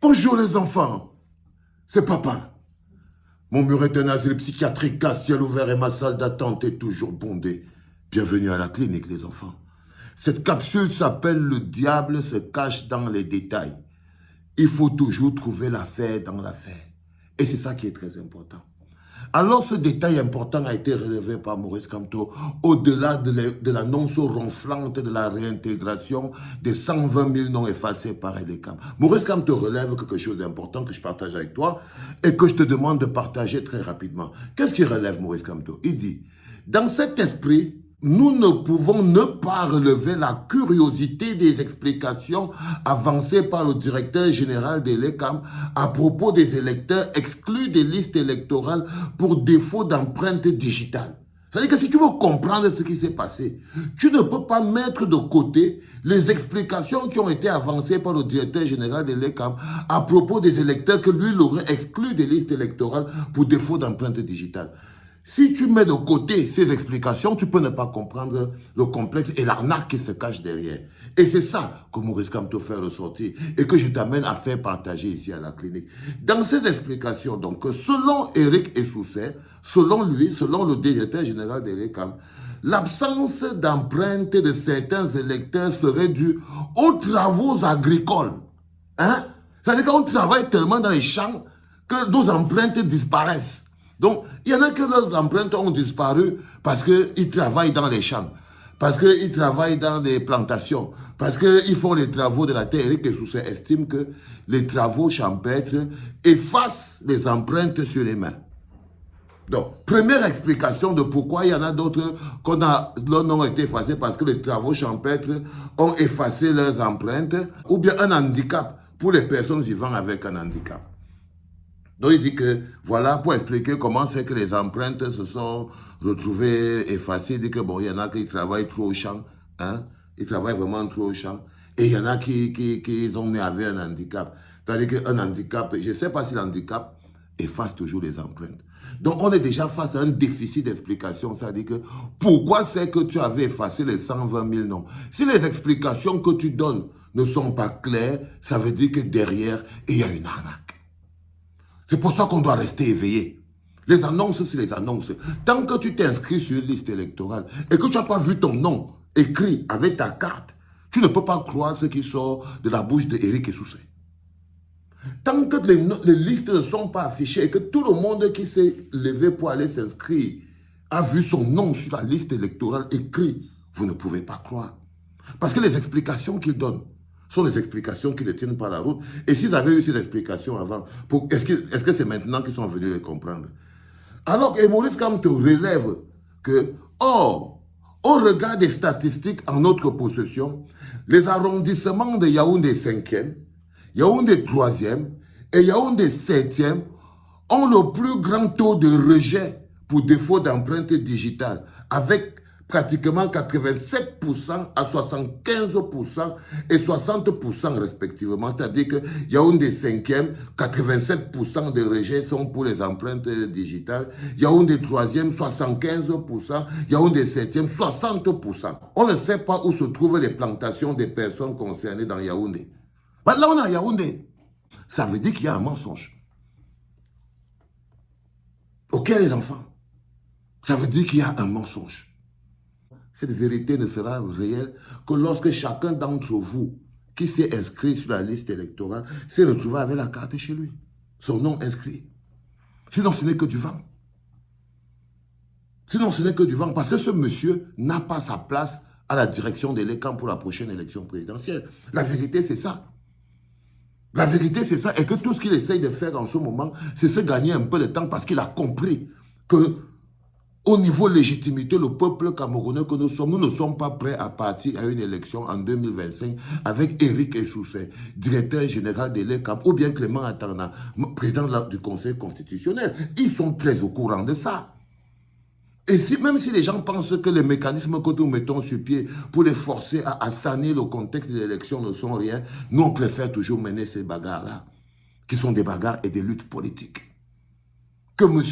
Bonjour les enfants, c'est papa. Mon mur est un asile psychiatrique à ciel ouvert et ma salle d'attente est toujours bondée. Bienvenue à la clinique les enfants. Cette capsule s'appelle Le diable se cache dans les détails. Il faut toujours trouver l'affaire dans l'affaire. Et c'est ça qui est très important. Alors ce détail important a été relevé par Maurice Kamto au-delà de l'annonce ronflante de la réintégration des 120 000 noms effacés par EDECAM. Maurice Kamto relève quelque chose d'important que je partage avec toi et que je te demande de partager très rapidement. Qu'est-ce qu'il relève Maurice Kamto? Il dit, dans cet esprit, nous ne pouvons ne pas relever la curiosité des explications avancées par le directeur général de l'ECAM à propos des électeurs exclus des listes électorales pour défaut d'empreinte digitale. C'est-à-dire que si tu veux comprendre ce qui s'est passé, tu ne peux pas mettre de côté les explications qui ont été avancées par le directeur général de l'ECAM à propos des électeurs que lui l'aurait exclus des listes électorales pour défaut d'empreinte digitale. Si tu mets de côté ces explications, tu peux ne pas comprendre le complexe et l'arnaque qui se cache derrière. Et c'est ça que Maurice Kamto fait ressortir et que je t'amène à faire partager ici à la clinique. Dans ces explications, donc, selon Eric Essousset, selon lui, selon le directeur général de l'ECAM, l'absence d'empreinte de certains électeurs serait due aux travaux agricoles. Hein? C'est-à-dire qu'on travaille tellement dans les champs que nos empreintes disparaissent. Donc, il y en a que leurs empreintes ont disparu parce qu'ils travaillent dans les champs, parce qu'ils travaillent dans des plantations, parce qu'ils font les travaux de la terre. Eric Essousset estime que les travaux champêtres effacent les empreintes sur les mains. Donc, première explication de pourquoi il y en a d'autres leurs noms ont été effacés parce que les travaux champêtres ont effacé leurs empreintes, ou bien un handicap pour les personnes vivant avec un handicap. Donc il dit que, voilà, pour expliquer comment c'est que les empreintes se sont retrouvées effacées, il dit que bon, il y en a qui travaillent trop au champ, hein, ils travaillent vraiment trop au champ, et il y en a qui ont né avec un handicap. C'est-à-dire qu'un handicap, je ne sais pas si l'handicap efface toujours les empreintes. Donc on est déjà face à un déficit d'explication, c'est-à-dire que pourquoi c'est que tu avais effacé les 120 000 noms? Si les explications que tu donnes ne sont pas claires, ça veut dire que derrière, il y a une arnaque. C'est pour ça qu'on doit rester éveillé. Les annonces, c'est les annonces. Tant que tu t'inscris sur une liste électorale et que tu n'as pas vu ton nom écrit avec ta carte, tu ne peux pas croire ce qui sort de la bouche d'Eric Essousset. Tant que les listes ne sont pas affichées et que tout le monde qui s'est levé pour aller s'inscrire a vu son nom sur la liste électorale écrit, vous ne pouvez pas croire. Parce que les explications qu'il donne sont les explications qui ne tiennent pas la route. Et s'ils avaient eu ces explications avant, est-ce que c'est maintenant qu'ils sont venus les comprendre? Alors que Maurice Kamto relève que, or, au regard des statistiques en notre possession, les arrondissements de Yaoundé 5e, Yaoundé 3e et Yaoundé 7e ont le plus grand taux de rejet pour défaut d'empreinte digitale, avec pratiquement 87% à 75% et 60% respectivement. C'est-à-dire que Yaoundé 5e, 87% de rejets sont pour les empreintes digitales. Yaoundé 3e, 75%. Yaoundé 7e, 60%. On ne sait pas où se trouvent les plantations des personnes concernées dans Yaoundé. Là, on est à Yaoundé. Ça veut dire qu'il y a un mensonge. Ok, les enfants? Ça veut dire qu'il y a un mensonge. Cette vérité ne sera réelle que lorsque chacun d'entre vous qui s'est inscrit sur la liste électorale s'est retrouvé avec la carte chez lui, son nom inscrit. Sinon, ce n'est que du vent. Sinon, ce n'est que du vent parce que ce monsieur n'a pas sa place à la direction de l'ECAM pour la prochaine élection présidentielle. La vérité, c'est ça. La vérité, c'est ça. Et que tout ce qu'il essaye de faire en ce moment, c'est se gagner un peu de temps parce qu'il a compris que au niveau légitimité, le peuple camerounais que nous ne sommes pas prêts à partir à une élection en 2025 avec Eric Essousset, directeur général de l'ECAM, ou bien Clément Atana, président du Conseil constitutionnel. Ils sont très au courant de ça. Et même si les gens pensent que les mécanismes que nous mettons sur pied pour les forcer à saner le contexte de l'élection ne sont rien, nous on préfère toujours mener ces bagarres-là, qui sont des bagarres et des luttes politiques. Que M.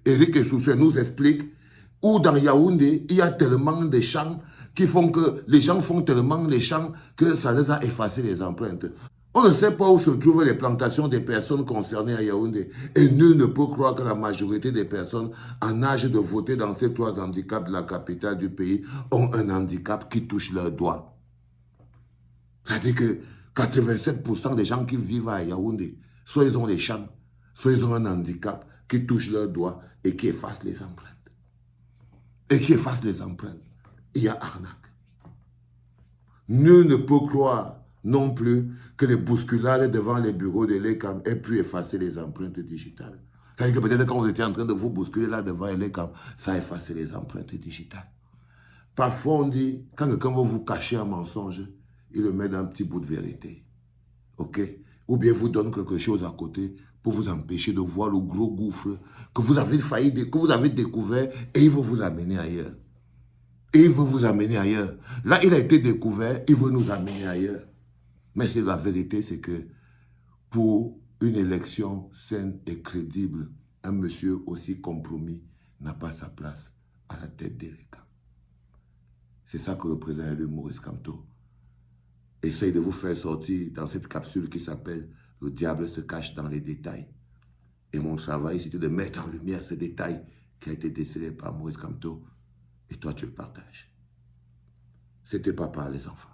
Eric Essousset nous explique où dans Yaoundé, il y a tellement de champs qui font que les gens font tellement les champs que ça les a effacé les empreintes. On ne sait pas où se trouvent les plantations des personnes concernées à Yaoundé. Et nul ne peut croire que la majorité des personnes en âge de voter dans ces 3 handicaps de la capitale du pays ont un handicap qui touche leurs doigts. C'est-à-dire que 87% des gens qui vivent à Yaoundé, soit ils ont des champs, soit ils ont un handicap qui touche leurs doigts et qui efface les empreintes. Et qui efface les empreintes. Il y a arnaque. Nul ne peut croire non plus que les bousculades devant les bureaux de l'ECAM aient pu effacer les empreintes digitales. C'est-à-dire que peut-être quand vous étiez en train de vous bousculer là devant l'ECAM, ça a effacé les empreintes digitales. Parfois on dit, quand quelqu'un va vous cacher un mensonge, il le met dans un petit bout de vérité. Ok? Ou bien vous donne quelque chose à côté pour vous empêcher de voir le gros gouffre que vous avez que vous avez découvert et il veut vous amener ailleurs. Et il veut vous amener ailleurs. Là, il a été découvert, il veut nous amener ailleurs. Mais c'est la vérité, c'est que pour une élection saine et crédible, un monsieur aussi compromis n'a pas sa place à la tête des RECAM. C'est ça que le président élu Maurice Kamto essaye de vous faire sortir dans cette capsule qui s'appelle « Le diable se cache dans les détails ». Et mon travail, c'était de mettre en lumière ce détail qui a été décelé par Maurice Kamto. Et toi, tu le partages. C'était papa, les enfants.